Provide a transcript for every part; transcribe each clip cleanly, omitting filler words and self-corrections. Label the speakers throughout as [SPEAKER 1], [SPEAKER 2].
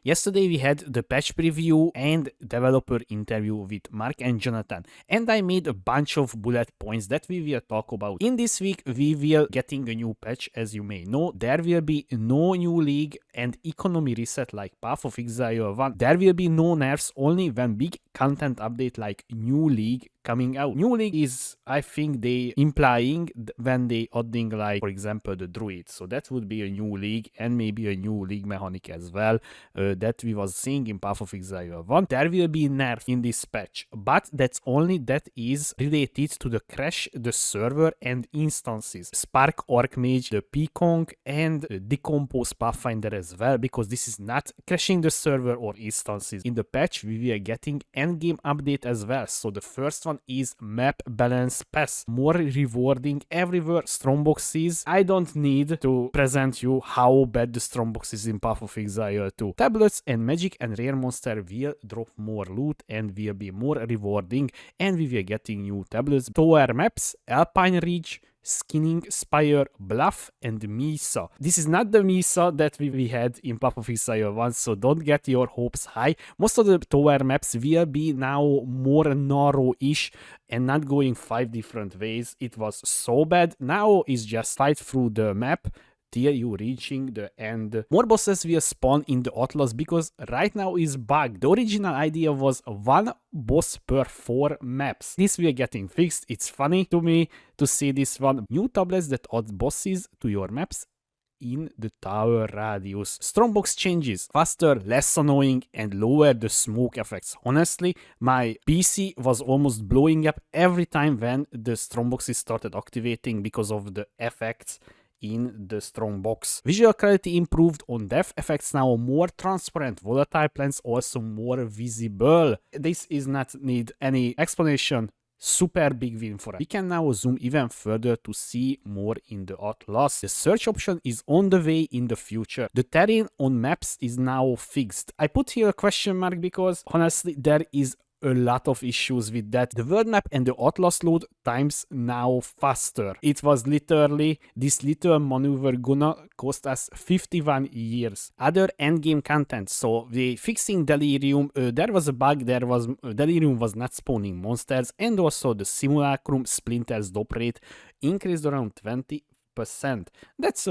[SPEAKER 1] Yesterday we had the patch preview and developer interview with Mark and Jonathan, and I made a bunch of bullet points that we will talk about. In this week we will getting a new patch, as you may know. There will be no new league and economy reset like Path of Exile 1. There will be no nerfs only when big content update like new league coming out. New league is, I think, they implying when they adding like, for example, the druid. So that would be a new league and maybe a new league mechanic as well that we was seeing in Path of Exile 1. There will be nerf in this patch, but that's only that is related to the crash, the server and instances. Spark Archmage, the Peacock and Decompose Pathfinder as well, because this is not crashing the server or instances. In the patch we are getting endgame update as well. So the first one is map balance pass, more rewarding everywhere. Strongboxes, I don't need to present you how bad the strongbox is in Path of Exile 2. Tablets and magic and rare monster will drop more loot and will be more rewarding, and we will getting new tablets, tower maps, Alpine Ridge, Skinning Spire, Bluff, and Mesa. This is not the Mesa that we had in Path of Exile 1, so don't get your hopes high. Most of the tower maps will be now more narrow-ish and not going 5 different ways. It was so bad. Now it's just fight through the map till you reaching the end. More bosses will spawn in the Atlas because right now is bugged. The original idea was 1 boss per 4 maps. This we are getting fixed. It's funny to me to see this one. New tablets that add bosses to your maps in the tower radius. Strongbox changes, faster, less annoying, and lower the smoke effects. Honestly, my PC was almost blowing up every time when the strongboxes started activating because of the effects in the strongbox. Visual quality improved on depth effects, now more transparent, volatile plants also more visible. This is not need any explanation. Super big win for us. We can now zoom even further to see more in the Atlas. The search option is on the way in the future. The terrain on maps is now fixed. I put here a question mark because honestly there is a lot of issues with that. The world map and the Atlas load times now faster. It was literally, this little maneuver gonna cost us 51 years. Other endgame content, so the fixing Delirium, there was a bug, Delirium was not spawning monsters, and also the Simulacrum Splinters drop rate increased around 20%. That's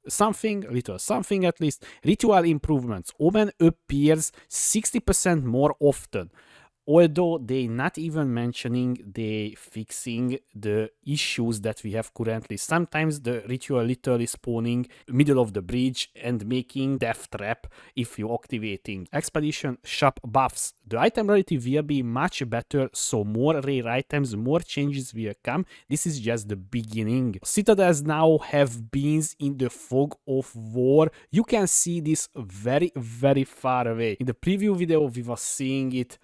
[SPEAKER 1] something, little something at least. Ritual improvements. Omen appears 60% more often. Although they not even mentioning they fixing the issues that we have currently. Sometimes the ritual literally spawning middle of the bridge and making death trap if you activating. Expedition shop buffs. The item rarity will be much better, so more rare items, more changes will come. This is just the beginning. Citadels now have beams in the fog of war. You can see this very, very far away. In the preview video we were seeing it.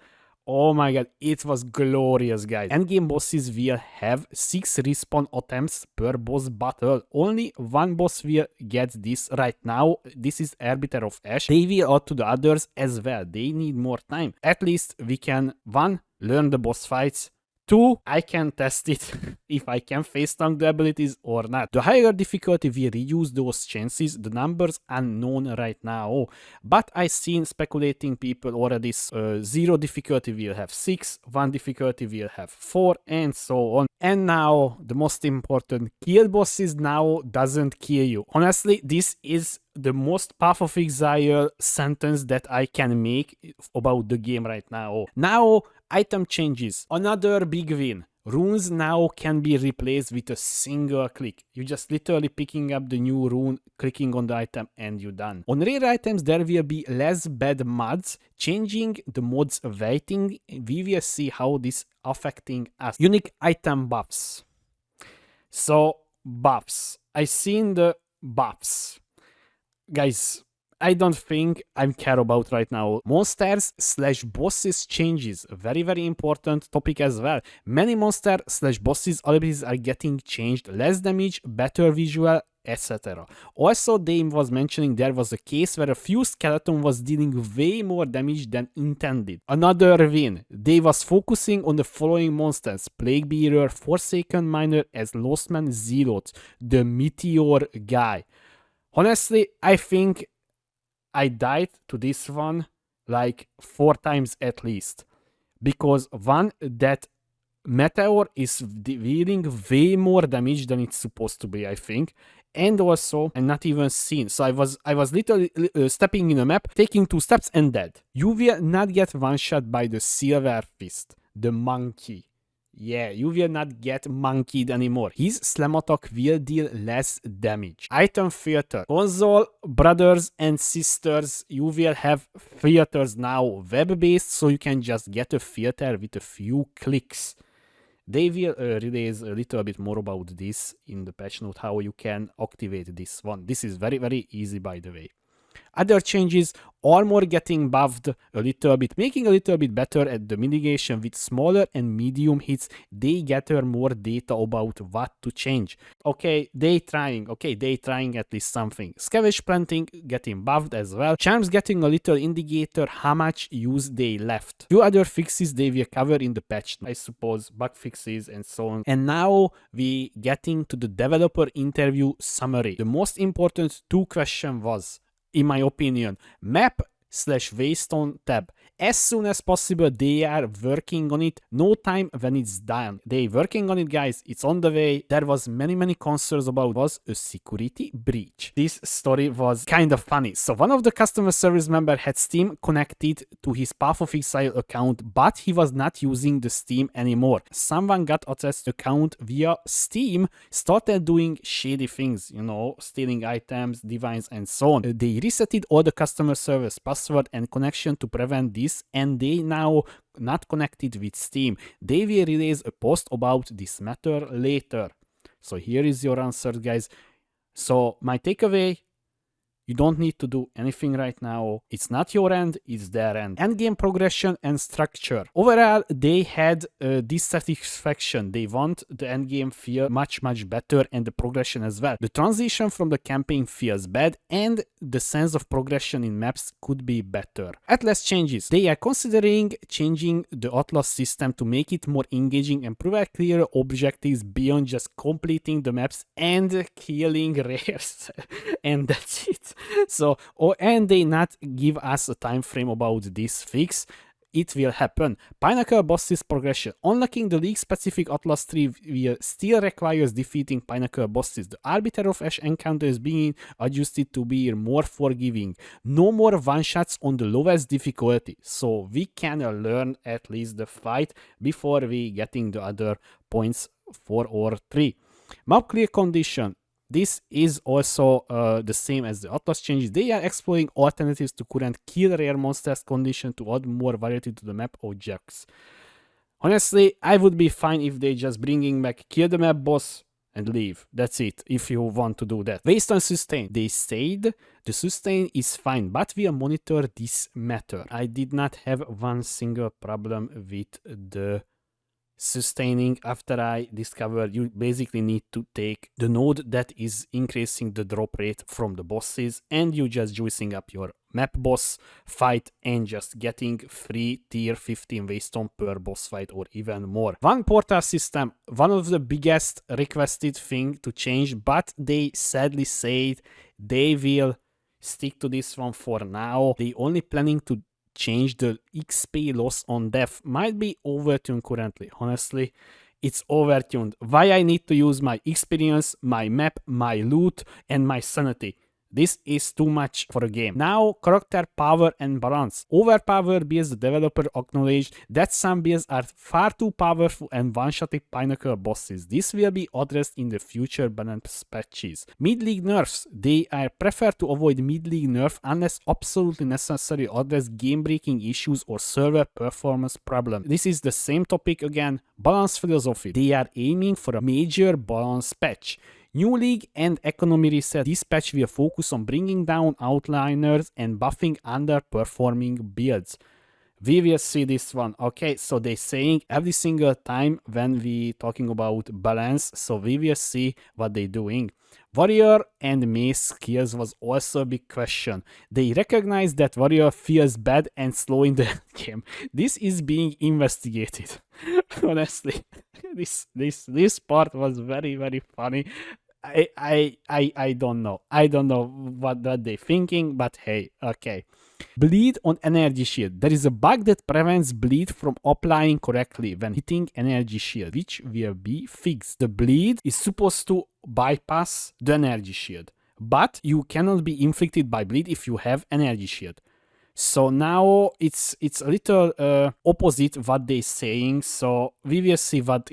[SPEAKER 1] Oh my god, it was glorious, guys. Endgame bosses will have 6 respawn attempts per boss battle. Only 1 boss will get this right now. This is Arbiter of Ash. They will add to the others as well. They need more time. At least we can 1. Learn the boss fights. 2. I can test it if I can face tank the abilities or not. The higher difficulty will reduce those chances. The numbers unknown right now. But I seen speculating people already 0 difficulty will have 6, 1 difficulty will have 4, and so on. And now the most important, kill bosses now doesn't kill you. Honestly, this is the most Path of Exile sentence that I can make about the game right now. Now, item changes. Another big win. Runes now can be replaced with a single click. You just literally picking up the new rune, clicking on the item, and you're done. On rare items, there will be less bad mods. Changing the mods weighting, we will see how this affecting us. Unique item buffs. So, buffs. I seen the buffs. Guys, I don't think I care about right now. Monsters / bosses changes. Very, very important topic as well. Many monster / bosses abilities are getting changed. Less damage, better visual, etc. Also, Dame was mentioning there was a case where a few skeleton was dealing way more damage than intended. Another win. They was focusing on the following monsters: Plague Bearer, Forsaken Miner as Lostman Zealot, the Meteor guy. Honestly, I think I died to this one like 4 times at least. Because one, that Meteor is dealing way more damage than it's supposed to be, I think. And also, I'm not even seen. So I was literally stepping in a map, taking 2 steps and dead. You will not get one shot by the Silver Fist, the monkey. Yeah, you will not get monkeyed anymore. His slam attack will deal less damage. Item filter. Console brothers and sisters, you will have filters now web-based, so you can just get a filter with a few clicks. They will release a little bit more about this in the patch note, how you can activate this one. This is very, very easy, by the way. Other changes, armor getting buffed a little bit, making a little bit better at the mitigation with smaller and medium hits. They gather more data about what to change. Okay, they trying at least something. Scavenge planting getting buffed as well. Charms getting a little indicator how much use they left. Few other fixes they will cover in the patch, I suppose, bug fixes and so on. And now we getting to the developer interview summary. The most important 2 question was, in my opinion, map/Waystone tab. As soon as possible, they are working on it. No time when it's done. They working on it, guys. It's on the way. There was many concerns about was a security breach. This story was kind of funny. So one of the customer service member had Steam connected to his Path of Exile account, but he was not using the Steam anymore. Someone got access to account via Steam, started doing shady things, you know, stealing items, divines, and so on. They resetted all the customer service password and connection to prevent this, and they now not connected with Steam. They will release a post about this matter later. So here is your answer, guys. So my takeaway, you don't need to do anything right now. It's not your end, it's their end. Endgame progression and structure. Overall, they had dissatisfaction. They want the endgame feel much better, and the progression as well. The transition from the campaign feels bad, and the sense of progression in maps could be better. Atlas changes. They are considering changing the Atlas system to make it more engaging and provide clearer objectives beyond just completing the maps and killing rares. And that's it. So, and they not give us a time frame about this fix. It will happen. Pinnacle bosses progression. Unlocking the league-specific Atlas tree will still requires defeating Pinnacle bosses. The Arbiter of Ash encounter is being adjusted to be more forgiving. No more one-shots on the lowest difficulty. So we can learn at least the fight before we getting the other points 4 or 3. Map clear condition. This is also the same as the Atlas changes. They are exploring alternatives to current kill rare monsters condition to add more variety to the map objects. Honestly, I would be fine if they just bringing back kill the map boss and leave. That's it, if you want to do that. Based on sustain, they said the sustain is fine, but we'll monitor this matter. I did not have one single problem with the sustaining after I discovered you basically need to take the node that is increasing the drop rate from the bosses, and you just juicing up your map boss fight and just getting free tier 15 Waystone per boss fight or even more. One portal system, one of the biggest requested thing to change, but they sadly said they will stick to this one for now. They only planning to change the XP loss on death. Might be overtuned currently. Honestly, it's overtuned. Why I need to use my experience, my map, my loot, and my sanity? This is too much for a game. Now, character power and balance. Overpowered builds, the developer acknowledged that some builds are far too powerful and one-shotting Pinnacle bosses. This will be addressed in the future balance patches. Mid-league nerfs. They are prefer to avoid mid-league nerf unless absolutely necessary to address game-breaking issues or server performance problems. This is the same topic again. Balance philosophy. They are aiming for a major balance patch. New League and Economy Reset. This patch will focus on bringing down outliners and buffing underperforming builds. We will see this one. Okay, so they're saying every single time when we talking about balance, so we will see what they're doing. Warrior and Mace skills was also a big question. They recognize that Warrior feels bad and slow in the game. This is being investigated. Honestly, this part was very funny. I don't know. I don't know what they're thinking, but hey, okay. Bleed on energy shield. There is a bug that prevents bleed from applying correctly when hitting energy shield, which will be fixed. The bleed is supposed to bypass the energy shield, but you cannot be inflicted by bleed if you have energy shield. So now it's a little opposite what they're saying. So we will see what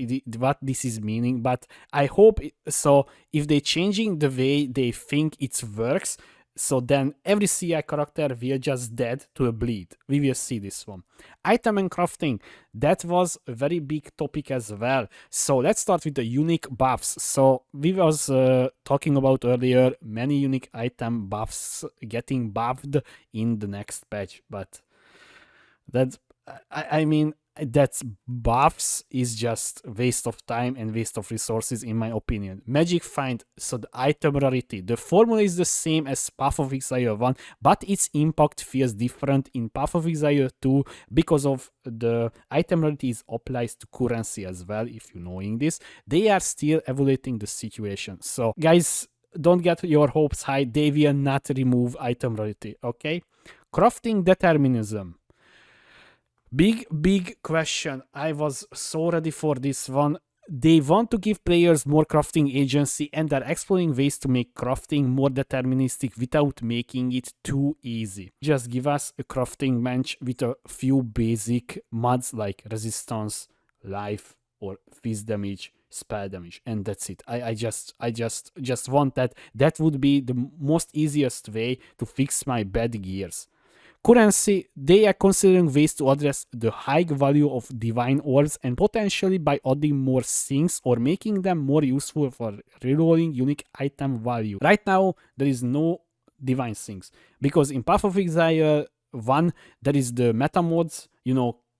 [SPEAKER 1] this is meaning. But I hope so. If they're changing the way they think it works, so then every CI character will just dead to a bleed. We will see this one. Item and crafting. That was a very big topic as well. So let's start with the unique buffs. So we was talking about earlier many unique item buffs getting buffed in the next patch. But that's, I mean, that's buffs is just waste of time and waste of resources in my opinion. Magic find, so the item rarity, the formula is the same as Path of Exile 1, but its impact feels different in Path of Exile 2 because of the item rarity is applies to currency as well. If you're knowing this, they are still evaluating the situation. So guys, don't get your hopes high, they will not remove item rarity. Okay, crafting determinism. Big question. I was so ready for this one. They want to give players more crafting agency and are exploring ways to make crafting more deterministic without making it too easy. Just give us a crafting bench with a few basic mods like resistance, life, or fist damage, spell damage, and that's it. I just want that. That would be the most easiest way to fix my bad gears. Currency, they are considering ways to address the high value of divine orbs and potentially by adding more things or making them more useful for rerolling unique item value. Right now, there is no divine things because in Path of Exile 1, there is the meta mods,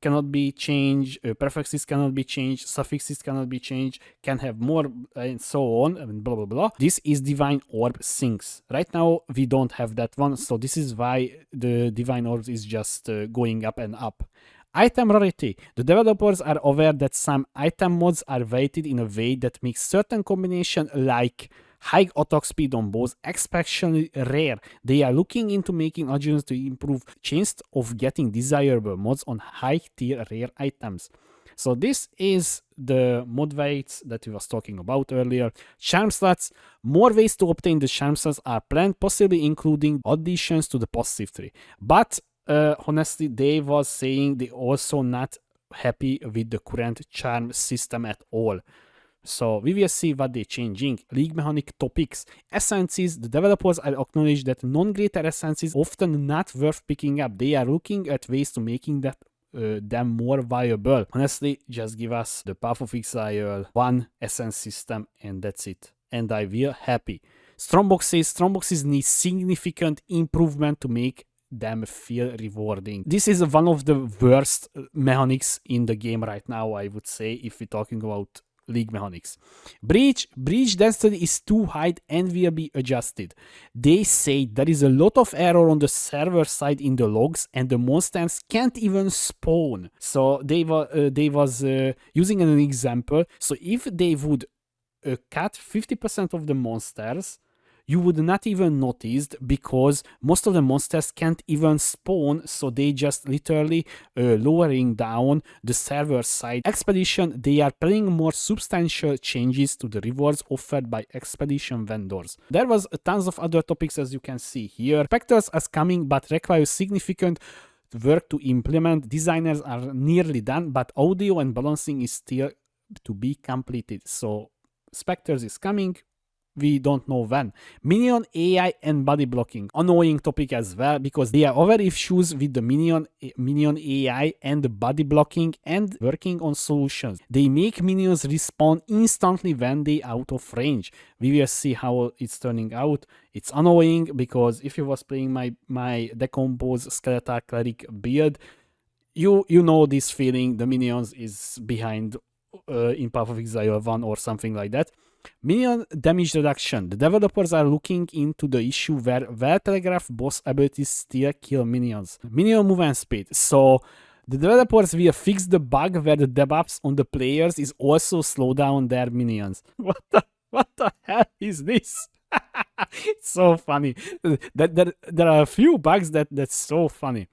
[SPEAKER 1] cannot be changed, prefixes cannot be changed, suffixes cannot be changed, can have more, and so on, and blah blah blah. This is divine orb things. Right now we don't have that one, so this is why the divine orbs is just going up and up. Item rarity. The developers are aware that some item mods are weighted in a way that makes certain combination like high attack speed on bows especially rare. They are looking into making adjustments to improve chance of getting desirable mods on high tier rare items. So this is the mod weights that we was talking about earlier. Charm slots. More ways to obtain the charm slots are planned, possibly including additions to the passive tree. But honestly, they was saying they also not happy with the current charm system at all. So we will see what they're changing. League mechanic topics. Essences. The developers are acknowledge that non-greater essences often not worth picking up. They are looking at ways to making that them more viable. Honestly, just give us the Path of Exile 1 essence system and that's it. And I will happy. Strongboxes need significant improvement to make them feel rewarding. This is one of the worst mechanics in the game right now, I would say, if we're talking about League mechanics. Breach density is too high and will be adjusted. They say there is a lot of error on the server side in the logs and the monsters can't even spawn. So they was using an example. So if they would cut 50% of the monsters, you would not even notice because most of the monsters can't even spawn, so they just literally lowering down the server side. Expedition, they are planning more substantial changes to the rewards offered by expedition vendors. There was tons of other topics as you can see here. Spectres are coming but require significant work to implement. Designers are nearly done, but audio and balancing is still to be completed. So Spectres is coming. We don't know when. Minion AI and body blocking. Annoying topic as well because there are other issues with the minion AI and the body blocking and working on solutions. They make minions respawn instantly when they out of range. We will see how it's turning out. It's annoying because if you was playing my decomposed skeletal cleric build, you know this feeling. The minions is behind in Path of Exile 1 or something like that. Minion damage reduction. The developers are looking into the issue where well-telegraphed boss abilities still kill minions. Minion movement speed. So the developers will fix the bug where the debuffs on the players is also slow down their minions. What the? What the hell is this? It's so funny. There are a few bugs that's so funny.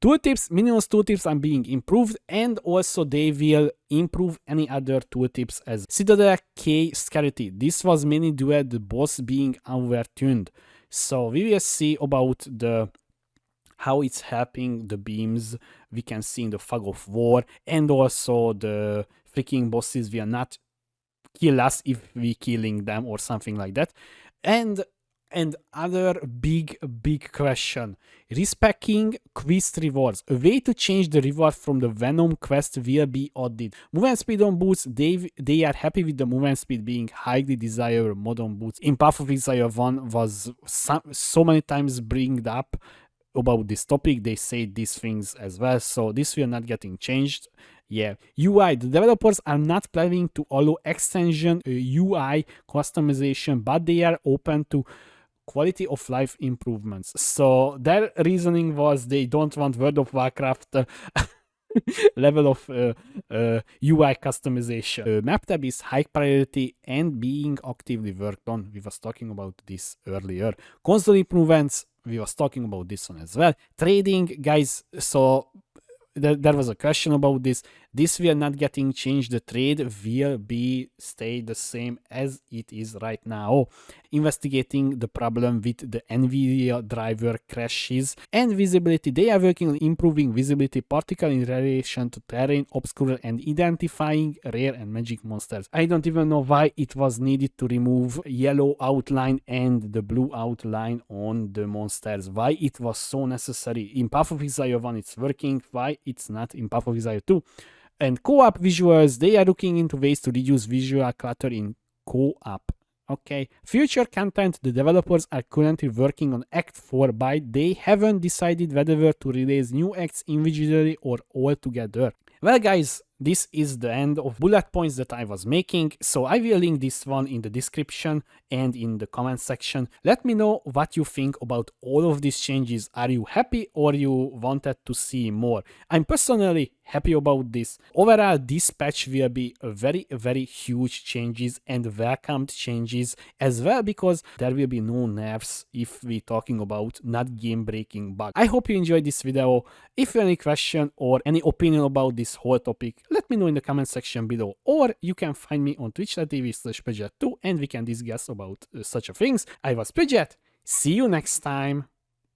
[SPEAKER 1] Tooltips, minimalist tooltips are being improved, and also they will improve any other tooltips as Citadel K Scarcity. This was mainly due to the boss being overtuned. So we will see about the how it's helping the beams we can see in the Fog of War, and also the freaking bosses will not kill us if we killing them or something like that. And other big question, respecting quest rewards. A way to change the reward from the Venom quest will be added. Movement speed on boots, they are happy with the movement speed being highly desired mod on boots. In Path of Exile 1 was so many times bringed up about this topic. They say these things as well, so this will not getting changed. Yeah, UI. The developers are not planning to allow extension UI customization, but they are open to quality of life improvements. So their reasoning was they don't want World of Warcraft level of UI customization. Map tab is high priority and being actively worked on. We was talking about this earlier. Console improvements, we was talking about this one as well. Trading, guys, so there was a question about this. This will not getting changed. The trade will be stay the same as it is right now. Investigating the problem with the NVIDIA driver crashes and visibility. They are working on improving visibility, particularly in relation to terrain, obscure, and identifying rare and magic monsters. I don't even know why it was needed to remove yellow outline and the blue outline on the monsters. Why it was so necessary. In Path of Exile 1 it's working. Why it's not in Path of Exile 2? And co-op visuals, they are looking into ways to reduce visual clutter in co-op. Okay. Future content, the developers are currently working on Act 4, but they haven't decided whether to release new acts individually or all together. Well, guys, this is the end of bullet points that I was making, so I will link this one in the description and in the comment section. Let me know what you think about all of these changes. Are you happy or you wanted to see more? I'm personally happy about this. Overall, this patch will be a very huge changes and welcomed changes as well, because there will be no nerfs if we're talking about not game breaking bugs. I hope you enjoyed this video. If you have any question or any opinion about this whole topic, let me know in the comment section below, or you can find me on twitch.tv/Pidget2 and we can discuss about such things. I was Pidget. See you next time.